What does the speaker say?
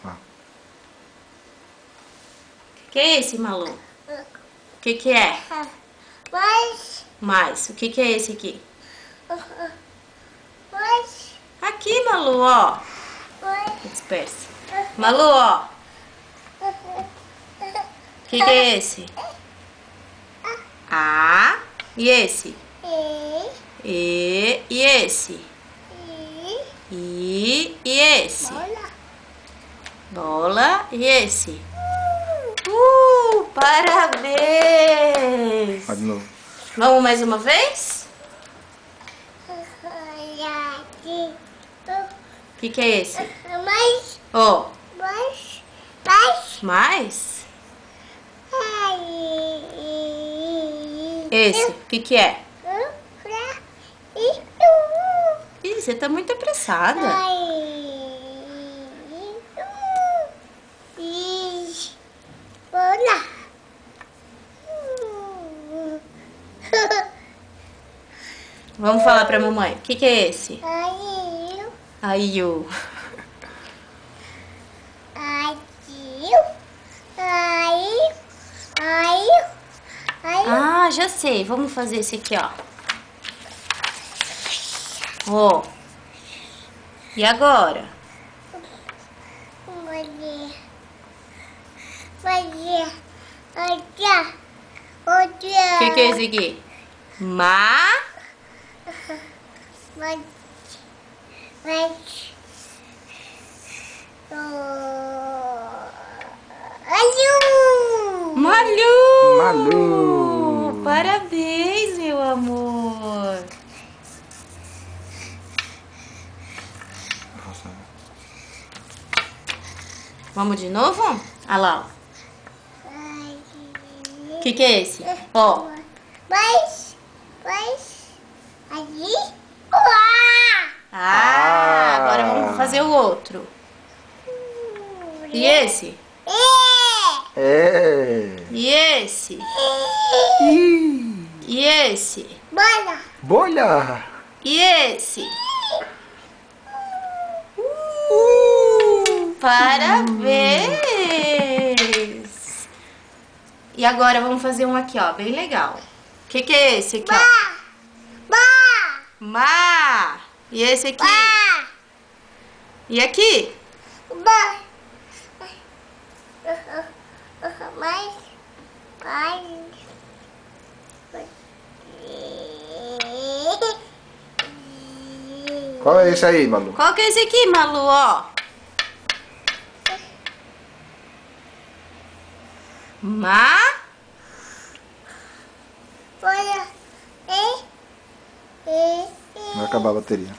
Ah. Que é esse, Malu? O que é? Mais. O que é esse aqui? Aqui, Malu, ó. Dispersa. Malu, ó. O que é esse? A. E esse? E esse? I. E esse? Bola. E esse? Parabéns! Vai de novo. Vamos mais uma vez? O que é esse? Ó. Mais? Esse, o que é? Ih, você tá muito apressada. Vamos falar pra mamãe. O que é esse? Aiu. Ah, já sei. Vamos fazer esse aqui, ó. Ó. E agora? O que é esse aqui? Malu! Parabéns, meu amor! Nossa. Vamos de novo? Olha lá, ó. O que é esse? Ó. Agora vamos fazer o outro. E esse? E esse? E esse? Bolha! E esse? Parabéns! E agora vamos fazer um aqui, ó, bem legal. O que é esse aqui, ó? Má! E esse aqui? E aqui? Qual é esse aí, Malu? Qual que é esse aqui, Malu, ó? Má? Vai acabar a bateria.